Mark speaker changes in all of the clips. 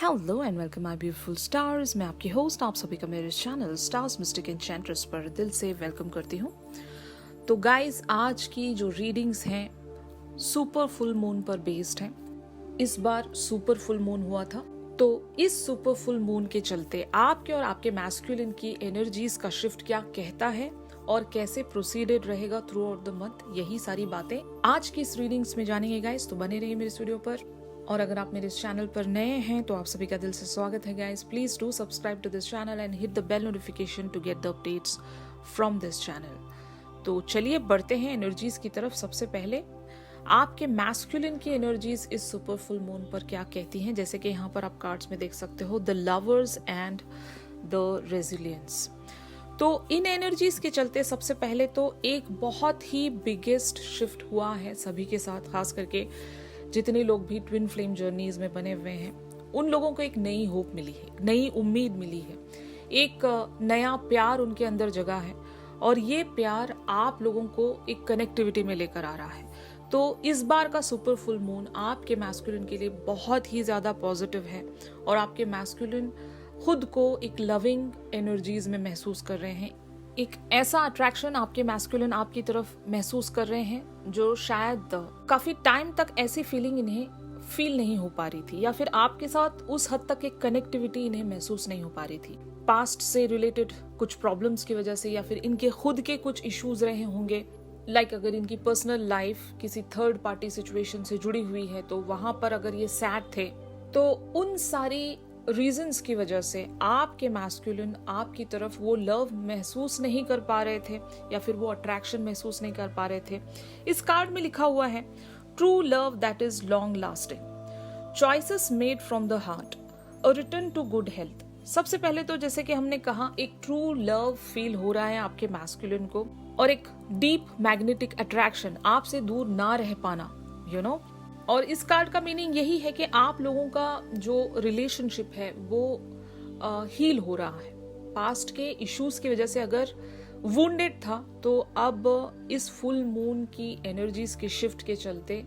Speaker 1: Hello and welcome my beautiful stars. मैं आपकी host, आप सभी का मेरे चैनल स्टार्स मिस्टिक एन्चेंट्रेस पर दिल से वेलकम करती हूँ। तो गाइस, आज की जो रीडिंग्स हैं सुपर फुल मून पर बेस्ड हैं। इस बार सुपर फुल मून हुआ था, तो इस सुपर फुल मून के चलते आपके और आपके मैस्कुलिन की एनर्जीज का शिफ्ट क्या कहता है और कैसे प्रोसीडेड रहेगा थ्रू आउट द मंथ, यही सारी बातें आज की इस रीडिंग्स में जानेंगे गाइस। तो बने रहिए मेरे इस वीडियो पर। और अगर आप मेरे इस चैनल पर नए हैं तो आप सभी का दिल से स्वागत है guys. Please do subscribe to this channel and hit the bell notification to get the updates from this channel. तो चलिए बढ़ते हैं एनर्जीज की तरफ। सबसे पहले आपके मैस्कुलिन की एनर्जीज इस सुपर फुल मून पर क्या कहती हैं, जैसे कि यहाँ पर आप कार्ड्स में देख सकते हो, the lovers and the resilience. तो इन एनर्जीज के चलते सबसे पहले तो एक बहुत ही बिगेस्ट शिफ्ट हुआ है सभी के साथ, खास करके जितने लोग भी ट्विन फ्लेम जर्नीज में बने हुए हैं उन लोगों को एक नई होप मिली है, नई उम्मीद मिली है, एक नया प्यार उनके अंदर जगा है और ये प्यार आप लोगों को एक कनेक्टिविटी में लेकर आ रहा है। तो इस बार का सुपर फुल मून आपके मैस्कुलिन के लिए बहुत ही ज्यादा पॉजिटिव है और आपके मैस्कुलिन खुद को एक लविंग एनर्जीज में महसूस कर रहे हैं। एक ऐसा अट्रैक्शन आपके मैस्कुलिन आपकी तरफ महसूस कर रहे हैं जो शायद काफी टाइम तक ऐसी फीलिंग इन्हें फील नहीं हो पा रही थी, या फिर आपके साथ उस हद तक एक कनेक्टिविटी इन्हें महसूस नहीं हो पा रही थी। पास्ट से रिलेटेड कुछ प्रॉब्लम्स की वजह से या फिर इनके खुद के कुछ इश्यूज रहे होंगे। लाइक अगर इनकी पर्सनल लाइफ किसी थर्ड पार्टी सिचुएशन से जुड़ी हुई है तो वहां पर अगर ये सैड थे, तो उन सारी रीजंस की वजह से आपके मैस्कुलिन आपकी तरफ वो लव महसूस नहीं कर पा रहे थे या फिर वो अट्रैक्शन महसूस नहीं कर पा रहे थे। इस कार्ड में लिखा हुआ है, true love that is long lasting, choices made from the heart, a return to good health. सबसे पहले तो जैसे कि हमने कहा, एक ट्रू लव फील हो रहा है आपके मैस्कुलिन को और एक डीप मैग्नेटिक अट्रैक्शन, आपसे दूर ना रह पाना, यू नो। और इस कार्ड का मीनिंग यही है कि आप लोगों का जो रिलेशनशिप है वो हील हो रहा है। पास्ट के इश्यूज की वजह से अगर वुंडेड था तो अब इस फुल मून की एनर्जीज के शिफ्ट के चलते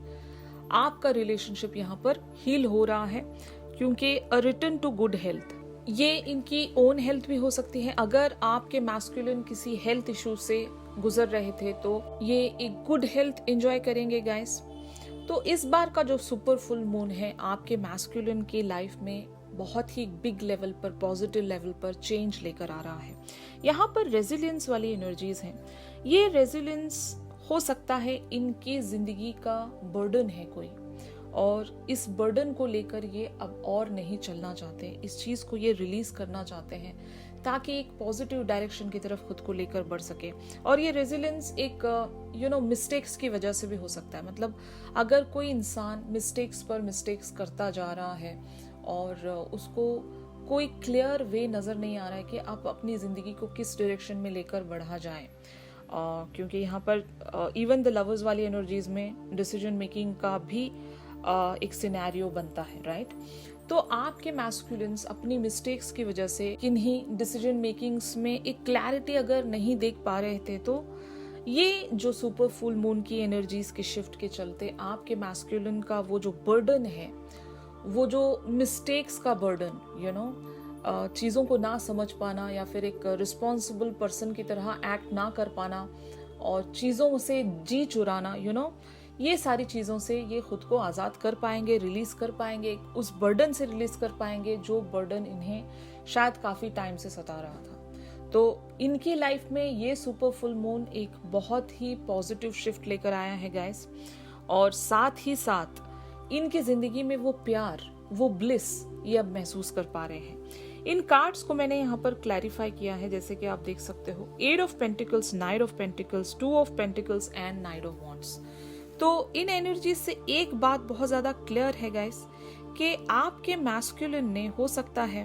Speaker 1: आपका रिलेशनशिप यहाँ पर हील हो रहा है, क्योंकि अ रिटर्न टू गुड हेल्थ, ये इनकी ओन हेल्थ भी हो सकती है। अगर आपके मैस्कुलिन किसी हेल्थ इशू से गुजर रहे थे तो ये एक गुड हेल्थ एंजॉय करेंगे गाइस। तो इस बार का जो सुपर फुल मून है आपके मैस्कुलिन की लाइफ में बहुत ही बिग लेवल पर, पॉजिटिव लेवल पर चेंज लेकर आ रहा है। यहाँ पर रेजिलियंस वाली एनर्जीज हैं। ये रेजिलियंस हो सकता है इनकी जिंदगी का बर्डन है कोई, और इस बर्डन को लेकर ये अब और नहीं चलना चाहते, इस चीज को ये रिलीज करना चाहते हैं ताकि एक पॉजिटिव डायरेक्शन की तरफ खुद को लेकर बढ़ सके। और ये रेजिलियंस एक मिस्टेक्स की वजह से भी हो सकता है। मतलब अगर कोई इंसान मिस्टेक्स पर मिस्टेक्स करता जा रहा है और उसको कोई क्लियर वे नजर नहीं आ रहा है कि आप अपनी जिंदगी को किस डायरेक्शन में लेकर बढ़ा जाएं, क्योंकि यहाँ पर इवन द लवर्स वाली एनर्जीज में डिसीजन मेकिंग का भी एक सिनेरियो बनता है, राइट। तो आपके मैस्कुलिन्स अपनी मिस्टेक्स की वजह से किन्हीं डिसीजन मेकिंग्स में एक क्लैरिटी अगर नहीं देख पा रहे थे, तो ये जो सुपर फुल मून की एनर्जीज के शिफ्ट के चलते आपके मैस्कुलिन का वो जो बर्डन है, वो जो मिस्टेक्स का बर्डन, यू नो, चीज़ों को ना समझ पाना या फिर एक रिस्पॉन्सिबल पर्सन की तरह एक्ट ना कर पाना और चीज़ों से जी चुराना, यू नो, ये सारी चीज़ों से ये खुद को आज़ाद कर पाएंगे, रिलीज कर पाएंगे, उस बर्डन से रिलीज कर पाएंगे जो बर्डन इन्हें शायद काफ़ी टाइम से सता रहा था। तो इनकी लाइफ में ये सुपर फुल मून एक बहुत ही पॉजिटिव शिफ्ट लेकर आया है गाइस, और साथ ही साथ इनकी जिंदगी में वो प्यार, वो ब्लिस ये अब महसूस कर पा रहे हैं। इन कार्ड्स को मैंने यहाँ पर क्लैरिफाई किया है, जैसे कि आप देख सकते हो, 8 of pentacles, 9 of pentacles, 2 of pentacles and 9 of wands. तो इन एनर्जीज से एक बात बहुत ज्यादा क्लियर है गाइस कि आपके मैस्कुलिन ने हो सकता है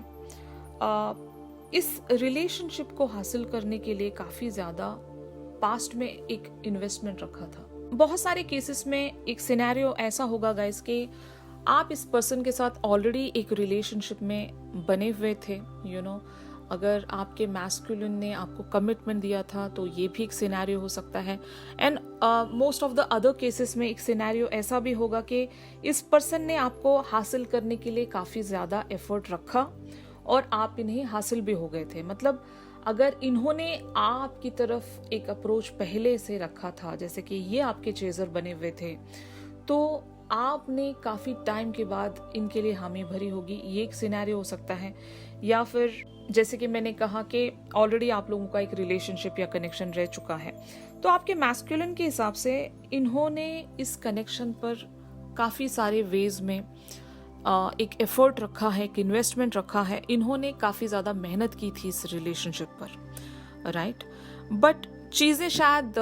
Speaker 1: इस रिलेशनशिप को हासिल करने के लिए काफी ज्यादा पास्ट में एक इन्वेस्टमेंट रखा था। बहुत सारे केसेस में एक सिनेरियो ऐसा होगा गाइस कि आप इस पर्सन के साथ ऑलरेडी एक रिलेशनशिप में बने हुए थे, यू नो, अगर आपके मैस्कुलिन ने आपको कमिटमेंट दिया था तो ये भी एक सिनेरियो हो सकता है। And most of the other cases में एक सिनेरियो ऐसा भी होगा कि इस पर्सन ने आपको हासिल करने के लिए काफ़ी ज़्यादा एफर्ट रखा और आप इन्हें हासिल भी हो गए थे। मतलब अगर इन्होंने आपकी तरफ एक अप्रोच पहले से रखा था, जैसे कि ये आपके चेजर बने हुए थे, तो आपने काफ़ी टाइम के बाद इनके लिए हामी भरी होगी, ये एक सिनेरियो हो सकता है। या फिर जैसे कि मैंने कहा कि ऑलरेडी आप लोगों का एक रिलेशनशिप या कनेक्शन रह चुका है, तो आपके मैस्कुलिन के हिसाब से इन्होंने इस कनेक्शन पर काफ़ी सारे वेज में एक एफर्ट रखा है, एक इन्वेस्टमेंट रखा है, इन्होंने काफ़ी ज़्यादा मेहनत की थी इस रिलेशनशिप पर, राइट। बट चीज़ें शायद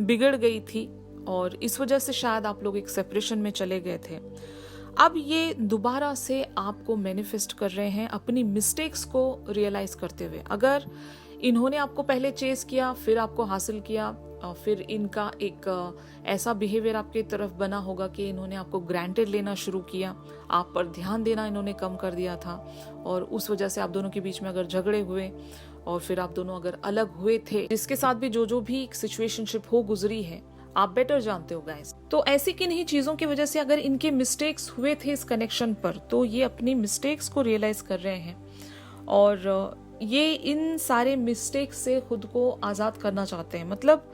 Speaker 1: बिगड़ गई थी और इस वजह से शायद आप लोग एक सेपरेशन में चले गए थे। अब ये दोबारा से आपको मैनिफेस्ट कर रहे हैं अपनी मिस्टेक्स को रियलाइज करते हुए। अगर इन्होंने आपको पहले चेस किया, फिर आपको हासिल किया, फिर इनका एक ऐसा बिहेवियर आपके तरफ बना होगा कि इन्होंने आपको ग्रांटेड लेना शुरू किया, आप पर ध्यान देना इन्होंने कम कर दिया था, और उस वजह से आप दोनों के बीच में अगर झगड़े हुए और फिर आप दोनों अगर अलग हुए थे, जिसके साथ भी जो भी एक सिचुएशनशिप हो गुजरी है, आप बेटर जानते हो गाइस। तो ऐसी किन्हीं चीजों की वजह से अगर इनके मिस्टेक्स हुए थे इस कनेक्शन पर, तो ये अपनी मिस्टेक्स को रियलाइज कर रहे हैं और ये इन सारे मिस्टेक्स से खुद को आजाद करना चाहते हैं। मतलब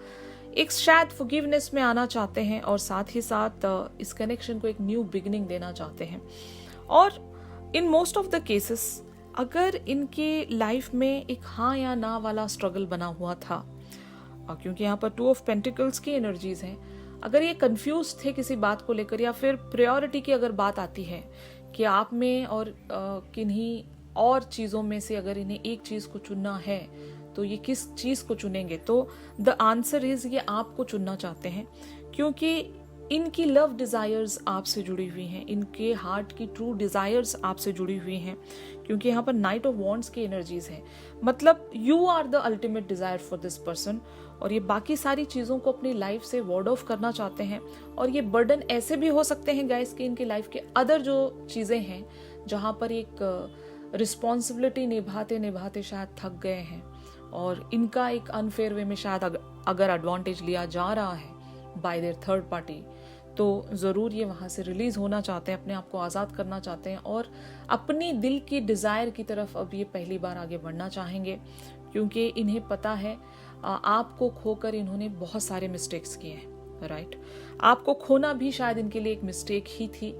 Speaker 1: एक शायद फॉरगिवनेस में आना चाहते हैं और साथ ही साथ इस कनेक्शन को एक न्यू बिगिनिंग देना चाहते हैं। और in most of the cases अगर इनके लाइफ में एक हाँ या ना वाला स्ट्रगल बना हुआ था, क्योंकि यहाँ पर 2 ऑफ पेंटिकल्स की एनर्जीज हैं, अगर ये कंफ्यूज थे किसी बात को लेकर, या फिर प्रायोरिटी की अगर बात आती है कि आप में और किन्हीं और चीज़ों में से अगर इन्हें एक चीज़ को चुनना है तो ये किस चीज़ को चुनेंगे, तो द आंसर इज ये आपको चुनना चाहते हैं, क्योंकि इनकी लव डिज़ायर्स आपसे जुड़ी हुई हैं, इनके हार्ट की ट्रू डिज़ायर्स आपसे जुड़ी हुई हैं, क्योंकि यहाँ पर नाइट ऑफ वॉन्ड्स की एनर्जीज हैं। मतलब you are the ultimate desire for this person, और ये बाकी सारी चीज़ों को अपनी लाइफ से वॉर्ड ऑफ करना चाहते हैं। और ये बर्डन ऐसे भी हो सकते हैं गाइस कि इनकी लाइफ के अदर जो चीज़ें हैं, जहाँ पर एक रिस्पॉन्सिबिलिटी निभाते निभाते शायद थक गए हैं और इनका एक अनफेयर वे में शायद अगर एडवांटेज लिया जा रहा है बाय देयर थर्ड पार्टी, तो ज़रूर ये वहाँ से रिलीज़ होना चाहते हैं, अपने आप को आज़ाद करना चाहते हैं और अपनी दिल की डिज़ायर की तरफ अब ये पहली बार आगे बढ़ना चाहेंगे, क्योंकि इन्हें पता है आपको खोकर इन्होंने बहुत सारे मिस्टेक्स किए हैं, राइट। आपको खोना भी शायद इनके लिए एक मिस्टेक ही थी,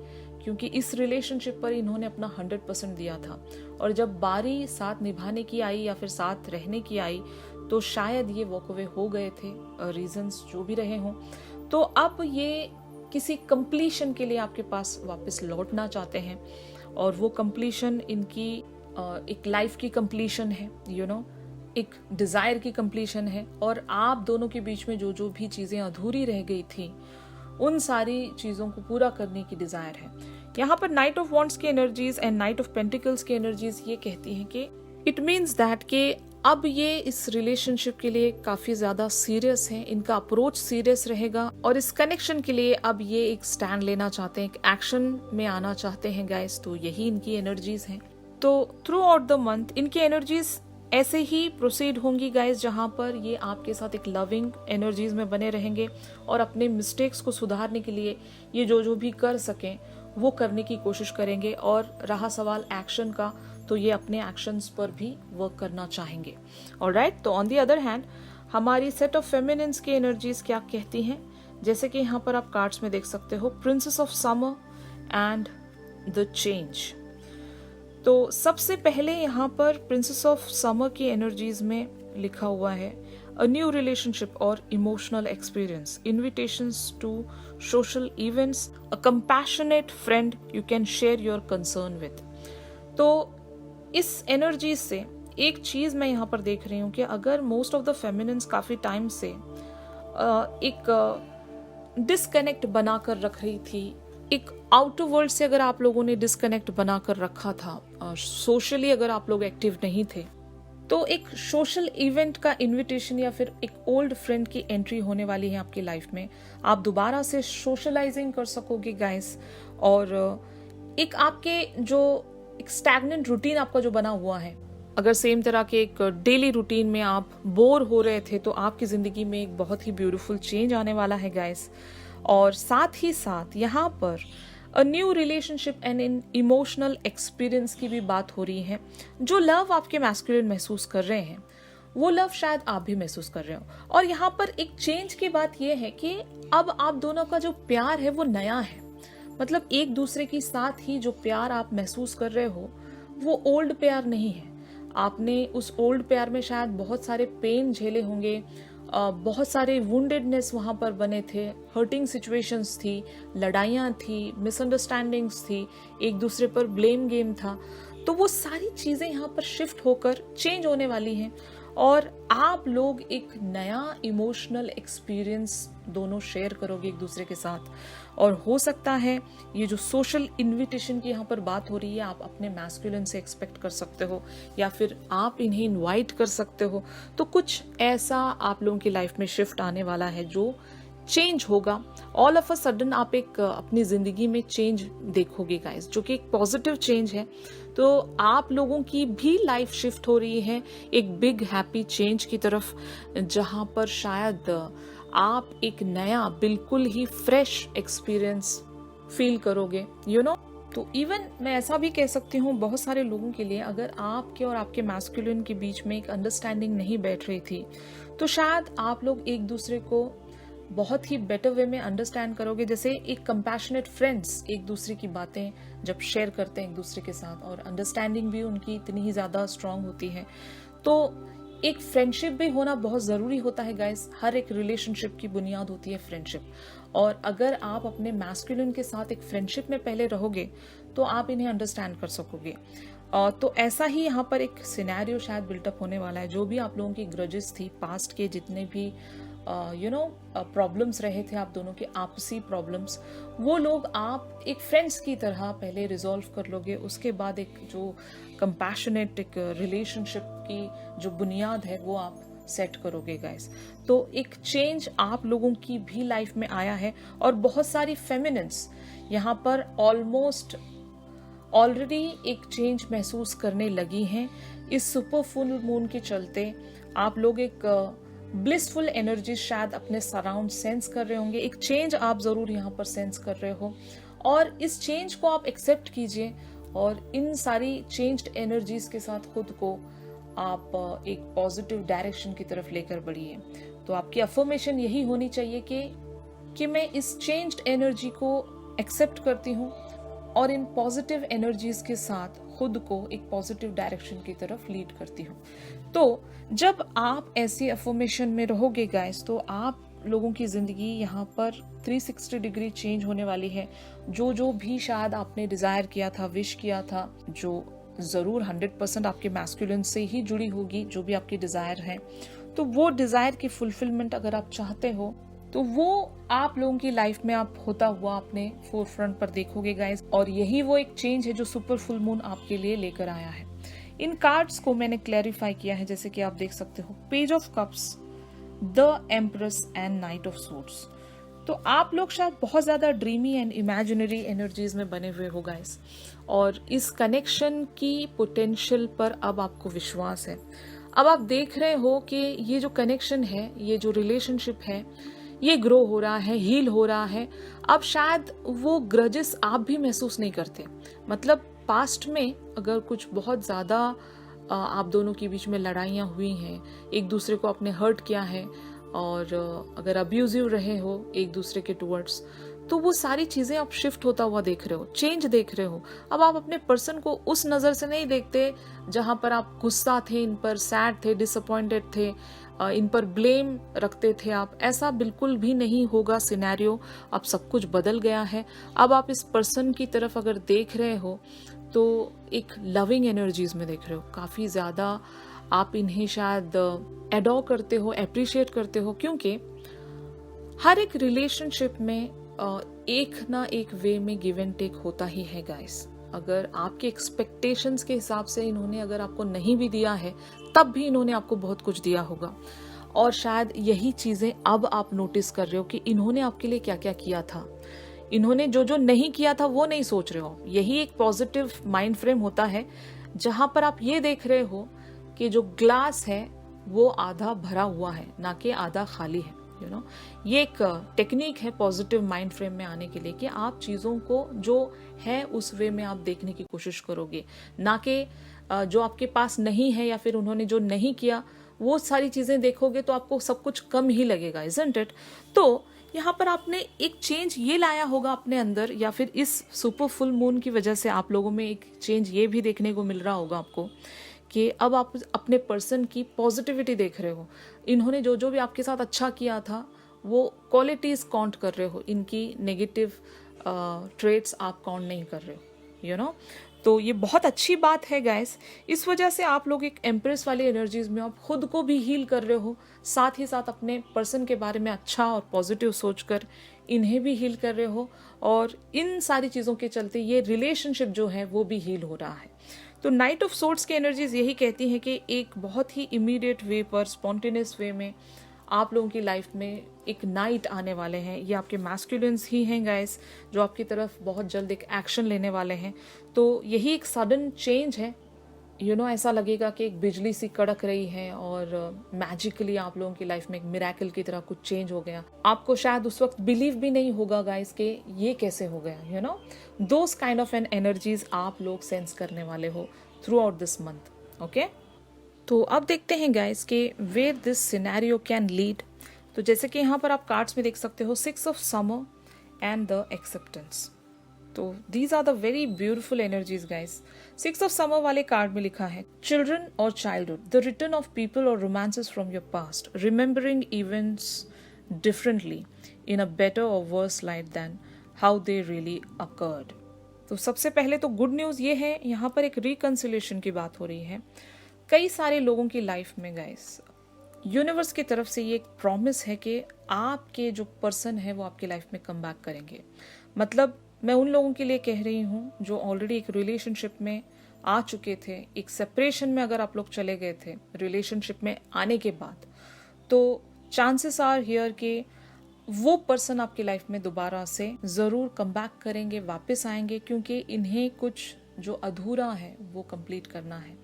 Speaker 1: क्योंकि इस रिलेशनशिप पर इन्होंने अपना 100% दिया था, और जब बारी साथ निभाने की आई या फिर साथ रहने की आई तो शायद ये वॉक अवे हो गए थे, रीजंस जो भी रहे हों। तो अब ये किसी कंप्लीशन के लिए आपके पास वापस लौटना चाहते हैं, और वो कंप्लीशन इनकी एक लाइफ की कंप्लीशन है, एक डिज़ायर की कंप्लीशन है, और आप दोनों के बीच में जो भी चीज़ें अधूरी रह गई थी उन सारी चीज़ों को पूरा करने की डिज़ायर है। यहाँ पर नाइट ऑफ वॉन्ड्स की energies and night of pentacles की एनर्जीज ये कहती हैं कि इट मीन्स दैट कि अब ये इस रिलेशनशिप के लिए काफ़ी ज़्यादा सीरियस हैं, इनका अप्रोच सीरियस रहेगा, और इस कनेक्शन के लिए अब ये एक स्टैंड लेना चाहते हैं, एक एक्शन में आना चाहते हैं गाइस। तो यही इनकी एनर्जीज हैं। तो थ्रू आउट द मंथ इनकी एनर्जीज ऐसे ही प्रोसीड होंगी गाइस, जहाँ पर ये आपके साथ एक लविंग एनर्जीज में बने रहेंगे और अपने मिस्टेक्स को सुधारने के लिए ये जो भी कर सकें वो करने की कोशिश करेंगे। और रहा सवाल एक्शन का, तो ये अपने एक्शंस पर भी वर्क करना चाहेंगे। ऑलराइट, तो ऑन द अदर हैंड हमारी सेट ऑफ फेमिनिन्स की एनर्जीज क्या कहती हैं, जैसे कि यहाँ पर आप कार्ड्स में देख सकते हो, princess of summer and the change. तो सबसे पहले यहाँ पर प्रिंसेस ऑफ समर की एनर्जीज में लिखा हुआ है अ न्यू रिलेशनशिप और emotional experience, invitations to social events, a compassionate friend you can share your concern with. तो इस एनर्जी से एक चीज मैं यहाँ पर देख रही हूँ कि अगर मोस्ट ऑफ द फेमिनिन्स काफी टाइम से एक डिस्कनेक्ट बनाकर रख रही थी, एक आउटर वर्ल्ड से अगर आप लोगों ने डिस्कनेक्ट बनाकर रखा था, सोशली अगर आप लोग एक्टिव नहीं थे, तो एक सोशल इवेंट का इनविटेशन या फिर एक ओल्ड फ्रेंड की एंट्री होने वाली है आपकी लाइफ में। आप दोबारा से सोशलाइजिंग कर सकोगे गाइस, और एक आपके जो एक स्टैग्नेंट रूटीन आपका जो बना हुआ है अगर सेम तरह के एक डेली रूटीन में आप बोर हो रहे थे तो आपकी जिंदगी में एक बहुत ही ब्यूटीफुल चेंज आने वाला है गाइस। और साथ ही साथ यहाँ पर अ new relationship and in emotional experience की भी बात हो रही है। जो लव आपके मैस्कुलिन महसूस कर रहे हैं वो लव शायद आप भी महसूस कर रहे हो। और यहाँ पर एक चेंज की बात यह है कि अब आप दोनों का जो प्यार है वो नया है। मतलब एक दूसरे के साथ ही जो प्यार आप महसूस कर रहे हो वो ओल्ड प्यार नहीं है। आपने उस ओल्ड प्यार में शायद बहुत सारे पेन झेले होंगे, बहुत सारे वुंडेडनेस वहाँ पर बने थे, हर्टिंग सिचुएशंस थी, लड़ाइयाँ थी, मिसअंडरस्टैंडिंग्स थी, एक दूसरे पर ब्लेम गेम था। तो वो सारी चीज़ें यहाँ पर शिफ्ट होकर चेंज होने वाली हैं और आप लोग एक नया इमोशनल एक्सपीरियंस दोनों शेयर करोगे एक दूसरे के साथ। और हो सकता है ये जो सोशल इनविटेशन की यहाँ पर बात हो रही है आप अपने मैस्कुलिन से एक्सपेक्ट कर सकते हो या फिर आप इन्हें इनवाइट कर सकते हो। तो कुछ ऐसा आप लोगों की लाइफ में शिफ्ट आने वाला है जो चेंज होगा। ऑल ऑफ अ सडन आप एक अपनी जिंदगी में चेंज देखोगे गाइस, जो कि एक पॉजिटिव चेंज है। तो आप लोगों की भी लाइफ शिफ्ट हो रही है एक बिग हैप्पी चेंज की तरफ, जहां पर शायद आप एक नया बिल्कुल ही फ्रेश एक्सपीरियंस फील करोगे यू नो। तो इवन मैं ऐसा भी कह सकती हूँ बहुत सारे लोगों के लिए, अगर आपके और आपके मैस्कुलिन के बीच में एक अंडरस्टैंडिंग नहीं बैठ रही थी तो शायद आप लोग एक दूसरे को बहुत ही बेटर वे में अंडरस्टैंड करोगे। जैसे एक कंपैशनेट फ्रेंड्स एक दूसरे की बातें जब शेयर करते हैं एक दूसरे के साथ और अंडरस्टैंडिंग भी उनकी इतनी ही ज्यादा स्ट्रांग होती है। तो एक फ्रेंडशिप भी होना बहुत जरूरी होता है गाइस। हर एक रिलेशनशिप की बुनियाद होती है फ्रेंडशिप। और अगर आप अपने मैस्कुलिन के साथ एक फ्रेंडशिप में पहले रहोगे तो आप इन्हें अंडरस्टैंड कर सकोगे। तो ऐसा ही यहाँ पर एक सिनेरियो शायद बिल्टअप होने वाला है। जो भी आप लोगों की ग्रजेस थी पास्ट के, जितने भी प्रॉब्लम्स रहे थे आप दोनों के आपसी प्रॉब्लम्स, वो लोग आप एक फ्रेंड्स की तरह पहले रिजॉल्व कर लोगे। उसके बाद एक जो कंपैशनेट एक रिलेशनशिप की जो बुनियाद है वो आप सेट करोगे गाइस। तो एक चेंज आप लोगों की भी लाइफ में आया है और बहुत सारी फेमिनिन्स यहाँ पर ऑलमोस्ट ऑलरेडी एक चेंज महसूस करने लगी हैं। इस सुपर फुल मून के चलते आप लोग एक ब्लिसफुल एनर्जी शायद अपने सराउंड सेंस कर रहे होंगे। एक चेंज आप जरूर यहाँ पर सेंस कर रहे हो और इस चेंज को आप एक्सेप्ट कीजिए और इन सारी चेंज्ड एनर्जीज के साथ खुद को आप एक पॉजिटिव डायरेक्शन की तरफ लेकर बढ़िए। तो आपकी अफर्मेशन यही होनी चाहिए कि मैं इस चेंज्ड एनर्जी को एक्सेप्ट करती हूँ और इन पॉजिटिव एनर्जीज के साथ खुद को एक पॉजिटिव डायरेक्शन की तरफ लीड करती हूँ। तो जब आप ऐसी अफर्मेशन में रहोगे गाइस तो आप लोगों की जिंदगी यहाँ पर 360 डिग्री चेंज होने वाली है। जो भी शायद आपने डिजायर किया था, विश किया था, जो जरूर 100% आपके मैस्कुलिन से ही जुड़ी होगी, जो भी आपकी डिजायर है, तो वो डिजायर की फुलफिलमेंट अगर आप चाहते हो तो वो आप लोगों की लाइफ में आप होता हुआ अपने फोरफ्रंट पर देखोगे गाइस। और यही वो एक चेंज है जो सुपर फुल मून आपके लिए लेकर आया है। इन कार्ड्स को मैंने क्लैरिफाई किया है, जैसे कि आप देख सकते हो, page of cups, the empress and night of swords. तो आप लोग शायद बहुत ज्यादा ड्रीमी एंड इमेजिनरी एनर्जीज में बने हुए हो गाइस और इस कनेक्शन की पोटेंशियल पर अब आपको विश्वास है। अब आप देख रहे हो कि ये जो कनेक्शन है, ये जो रिलेशनशिप है, ये ग्रो हो रहा है, हील हो रहा है। अब शायद वो ग्रजेस आप भी महसूस नहीं करते। मतलब पास्ट में अगर कुछ बहुत ज्यादा आप दोनों के बीच में लड़ाइयाँ हुई हैं, एक दूसरे को आपने हर्ट किया है और अगर अब्यूजिव रहे हो एक दूसरे के टुवर्ड्स, तो वो सारी चीजें आप शिफ्ट होता हुआ देख रहे हो, चेंज देख रहे हो। अब आप अपने पर्सन को उस नजर से नहीं देखते जहां पर आप गुस्सा थे, इन पर सैड थे, डिसअपॉइंटेड थे, इन पर ब्लेम रखते थे आप। ऐसा बिल्कुल भी नहीं होगा सिनेरियो। अब सब कुछ बदल गया है। अब आप इस पर्सन की तरफ अगर देख रहे हो तो एक लविंग एनर्जीज में देख रहे हो। काफी ज्यादा आप इन्हें शायद एडॉर करते हो, अप्रिशिएट करते हो, क्योंकि हर एक रिलेशनशिप में एक ना एक वे में गिव एंड टेक होता ही है गाइस। अगर आपके एक्सपेक्टेशंस के हिसाब से इन्होंने अगर आपको नहीं भी दिया है तब भी इन्होंने आपको बहुत कुछ दिया होगा। और शायद यही चीजें अब आप नोटिस कर रहे हो कि इन्होंने आपके लिए क्या क्या किया था। इन्होंने जो जो नहीं किया था वो नहीं सोच रहे हो। यही एक पॉजिटिव माइंड फ्रेम होता है जहां पर आप ये देख रहे हो कि जो ग्लास है वो आधा भरा हुआ है, ना कि आधा खाली है। यू नो, ये एक टेक्निक है पॉजिटिव माइंड फ्रेम में आने के लिए कि आप चीज़ों को जो है उस वे में आप देखने की कोशिश करोगे, ना कि जो आपके पास नहीं है या फिर उन्होंने जो नहीं किया वो सारी चीज़ें देखोगे तो आपको सब कुछ कम ही लगेगा, इजंट इट। तो यहाँ पर आपने एक चेंज ये लाया होगा अपने अंदर, या फिर इस सुपर फुल मून की वजह से आप लोगों में एक चेंज ये भी देखने को मिल रहा होगा आपको कि अब आप अपने पर्सन की पॉजिटिविटी देख रहे हो। इन्होंने जो जो भी आपके साथ अच्छा किया था वो क्वालिटीज काउंट कर रहे हो, इनकी नेगेटिव ट्रेट्स आप काउंट नहीं कर रहे हो। यू नो, तो ये बहुत अच्छी बात है गाइस। इस वजह से आप लोग एक एम्प्रेस वाली एनर्जीज में आप खुद को भी हील कर रहे हो, साथ ही साथ अपने पर्सन के बारे में अच्छा और पॉजिटिव सोचकर इन्हें भी हील कर रहे हो, और इन सारी चीज़ों के चलते ये रिलेशनशिप जो है वो भी हील हो रहा है। तो नाइट ऑफ सोर्ड्स की एनर्जीज यही कहती हैं कि एक बहुत ही इमीडिएट वे पर, स्पॉन्टेनियस वे में आप लोगों की लाइफ में एक नाइट आने वाले हैं। ये आपके मैस्कुलिन्स ही हैं गाइस, जो आपकी तरफ बहुत जल्द एक एक्शन लेने वाले हैं। तो यही एक सडन चेंज है। यू नो, ऐसा लगेगा कि एक बिजली सी कड़क रही है और मैजिकली आप लोगों की लाइफ में एक मिरेकल की तरह कुछ चेंज हो गया। आपको शायद उस वक्त बिलीव भी नहीं होगा गाइस कि ये कैसे हो गया। You know, those kind of an energies आप लोग सेंस करने वाले हो throughout this month. Okay, तो अब देखते हैं गाइस कि where this scenario can lead. तो जैसे कि यहाँ पर आप कार्ड्स में देख सकते हो, 6 of summer and the acceptance. तो these are the very beautiful energies guys. 6 of summer वाले कार्ड में लिखा है, चिल्ड्रन और childhood, the return of people और romances from your past, remembering events differently in a better और worse light than how they really occurred. तो सबसे पहले तो गुड न्यूज ये है, यहाँ पर एक रिकंसिलेशन की बात हो रही है कई सारे लोगों की लाइफ में गाइस। यूनिवर्स की तरफ से ये एक प्रॉमिस है कि आपके जो पर्सन है वो आपकी लाइफ में कम बैक करेंगे। मतलब मैं उन लोगों के लिए कह रही हूँ जो ऑलरेडी एक रिलेशनशिप में आ चुके थे, एक सेपरेशन में अगर आप लोग चले गए थे रिलेशनशिप में आने के बाद, तो चांसेस आर हियर कि वो पर्सन आपकी लाइफ में दोबारा से ज़रूर कम बैक करेंगे, वापस आएंगे, क्योंकि इन्हें कुछ जो अधूरा है वो कंप्लीट करना है।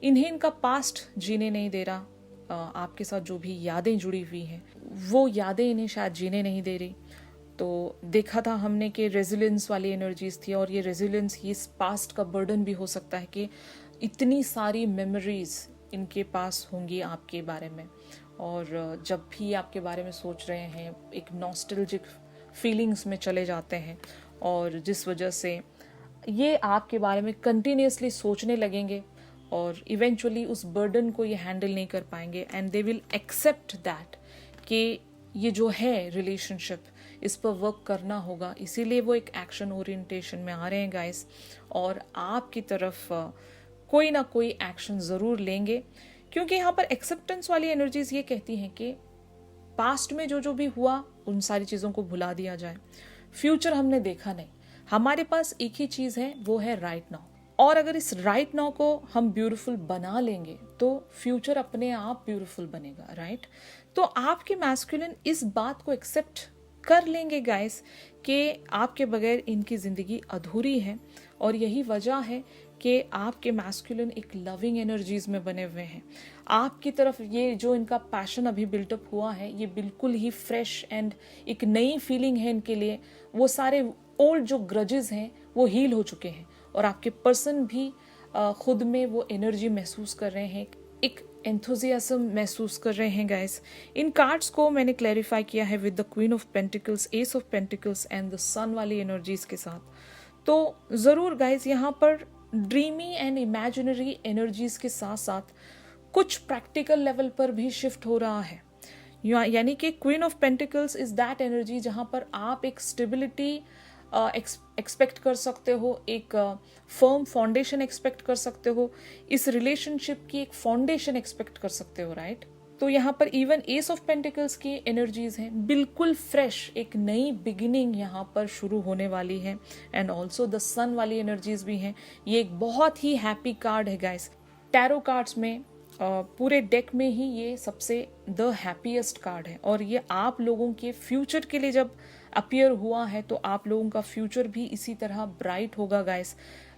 Speaker 1: इन्हें इनका पास्ट जीने नहीं दे रहा, आपके साथ जो भी यादें जुड़ी हुई हैं वो यादें इन्हें शायद जीने नहीं दे रही। तो देखा था हमने कि रेजिलियंस वाली एनर्जीज थी, और ये रेजिलियंस ही इस पास्ट का बर्डन भी हो सकता है कि इतनी सारी मेमोरीज इनके पास होंगी आपके बारे में, और जब भी आपके बारे में सोच रहे हैं एक नॉस्टैल्जिक फीलिंग्स में चले जाते हैं, और जिस वजह से ये आपके बारे में कंटिन्यूसली सोचने लगेंगे और इवेंचुअली उस बर्डन को ये हैंडल नहीं कर पाएंगे, and they will accept that कि ये जो है रिलेशनशिप, इस पर वर्क करना होगा। इसीलिए वो एक एक्शन ओरिएंटेशन में आ रहे हैं गाइस, और आपकी तरफ कोई ना कोई एक्शन ज़रूर लेंगे, क्योंकि यहाँ पर एक्सेप्टेंस वाली एनर्जीज ये कहती हैं कि पास्ट में जो जो भी हुआ उन सारी चीज़ों को भुला दिया जाए। फ्यूचर हमने देखा नहीं, हमारे पास एक ही चीज़ है, वो है राइट नाउ। और अगर इस राइट नाउ को हम ब्यूटीफुल बना लेंगे तो फ्यूचर अपने आप ब्यूटीफुल बनेगा, राइट। तो आपके मैस्कुलिन इस बात को एक्सेप्ट कर लेंगे गाइस कि आपके बगैर इनकी ज़िंदगी अधूरी है, और यही वजह है कि आपके मैस्कुलिन एक लविंग एनर्जीज में बने हुए हैं। आपकी तरफ ये जो इनका पैशन अभी बिल्टअप हुआ है, ये बिल्कुल ही फ्रेश एंड एक नई फीलिंग है इनके लिए। वो सारे ओल्ड जो ग्रजेस हैं वो हील हो चुके हैं, और आपके पर्सन भी खुद में वो एनर्जी महसूस कर रहे हैं, एक एंथुजियाज्म महसूस कर रहे हैं गाइस। इन कार्ड्स को मैंने क्लैरिफाई किया है with the queen of pentacles, ace of pentacles and the sun वाली एनर्जीज के साथ। तो ज़रूर गाइस यहाँ पर ड्रीमी एंड इमेजिनरी एनर्जीज के साथ साथ कुछ प्रैक्टिकल लेवल पर भी शिफ्ट हो रहा है। यानी कि queen of pentacles is that energy जहाँ पर आप एक स्टेबिलिटी एक्सपेक्ट कर सकते हो, एक फर्म फाउंडेशन एक्सपेक्ट कर सकते हो, इस रिलेशनशिप की एक फाउंडेशन एक्सपेक्ट कर सकते हो, राइट। तो यहाँ पर इवन एस ऑफ पेंटिकल्स की एनर्जीज हैं, बिल्कुल फ्रेश एक नई बिगिनिंग यहाँ पर शुरू होने वाली है, एंड ऑल्सो द सन वाली एनर्जीज भी हैं। ये एक बहुत ही हैप्पी कार्ड है गाइस। टैरो कार्ड्स में पूरे डेक में ही ये सबसे द हैप्पीएस्ट कार्ड है, और ये आप लोगों के फ्यूचर के लिए जब अपीयर हुआ है तो आप लोगों का फ्यूचर भी इसी तरह ब्राइट होगा गाइस।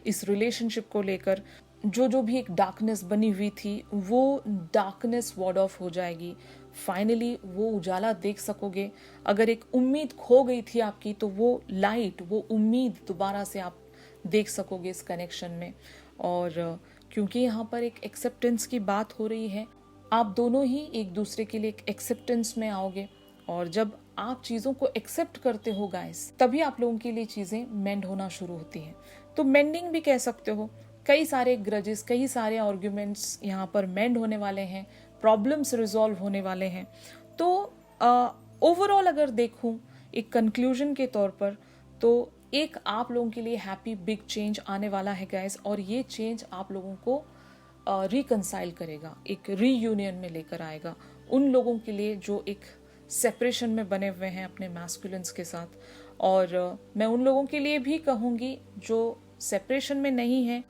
Speaker 1: इस रिलेशनशिप को लेकर जो भी एक डार्कनेस बनी हुई थी वो डार्कनेस वार्ड ऑफ हो जाएगी। फाइनली वो उजाला देख सकोगे। अगर एक उम्मीद खो गई थी आपकी तो वो लाइट, वो उम्मीद दोबारा से आप देख सकोगे इस कनेक्शन में। और क्योंकि यहाँ पर एक एक्सेप्टेंस की बात हो रही है, आप दोनों ही एक दूसरे के लिए एक एक्सेप्टेंस में आओगे। और जब आप चीज़ों को एक्सेप्ट करते हो गाइस, तभी आप लोगों के लिए चीज़ें मेंड होना शुरू होती हैं। तो मेंडिंग भी कह सकते हो। कई सारे ग्रजेस, कई सारे आर्ग्यूमेंट्स यहाँ पर मेंड होने वाले हैं, प्रॉब्लम्स रिजॉल्व होने वाले हैं। तो ओवरऑल अगर देखूं एक कंक्लूजन के तौर पर, तो एक आप लोगों के लिए हैप्पी बिग चेंज आने वाला है गाइस। और ये चेंज आप लोगों को रिकंसाइल करेगा, एक रीयूनियन में लेकर आएगा उन लोगों के लिए जो एक सेपरेशन में बने हुए हैं अपने मैस्कुलिन्स के साथ। और मैं उन लोगों के लिए भी कहूँगी जो सेपरेशन में नहीं है,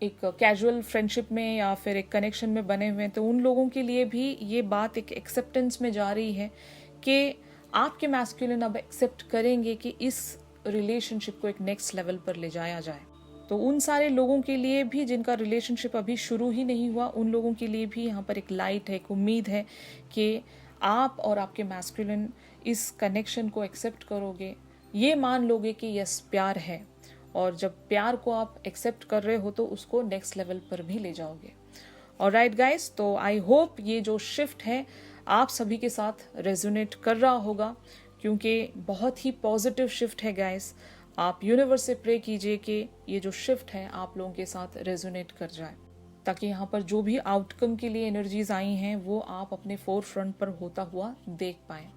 Speaker 1: एक कैजुअल फ्रेंडशिप में या फिर एक कनेक्शन में बने हुए हैं, तो उन लोगों के लिए भी ये बात एक एक्सेप्टेंस में जा रही है कि आपके मैस्कुलिन अब एक्सेप्ट करेंगे कि इस रिलेशनशिप को एक नेक्स्ट लेवल पर ले जाया जाए। तो उन सारे लोगों के लिए भी जिनका रिलेशनशिप अभी शुरू ही नहीं हुआ, उन लोगों के लिए भी यहाँ पर एक लाइट है, एक उम्मीद है कि आप और आपके मैस्कुलिन इस कनेक्शन को एक्सेप्ट करोगे। ये मान लोगे कि यस प्यार है, और जब प्यार को आप एक्सेप्ट कर रहे हो तो उसको नेक्स्ट लेवल पर भी ले जाओगे। ऑलराइट गाइस, तो आई होप ये जो शिफ्ट है आप सभी के साथ रेजोनेट कर रहा होगा, क्योंकि बहुत ही पॉजिटिव शिफ्ट है गाइस। आप यूनिवर्स से प्रे कीजिए कि ये जो शिफ्ट है आप लोगों के साथ रेजोनेट कर जाए, ताकि यहाँ पर जो भी आउटकम के लिए एनर्जीज आई हैं वो आप अपने फोर फ्रंट पर होता हुआ देख पाएं।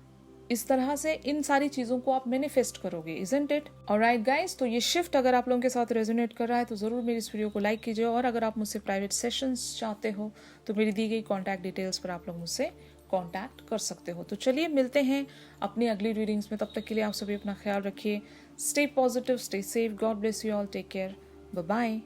Speaker 1: इस तरह से इन सारी चीज़ों को आप मैनिफेस्ट करोगे, इजंट इट? ऑलराइट गाइस, तो ये शिफ्ट अगर आप लोगों के साथ रेजोनेट कर रहा है तो ज़रूर मेरी इस वीडियो को लाइक कीजिए। और अगर आप मुझसे प्राइवेट सेशंस चाहते हो तो मेरी दी गई कॉन्टैक्ट डिटेल्स पर आप लोग मुझसे कॉन्टैक्ट कर सकते हो। तो चलिए मिलते हैं अपनी अगली रीडिंग्स में। तब तक के लिए आप सभी अपना ख्याल रखिए। Stay positive, stay safe, God bless you all, take care, bye bye.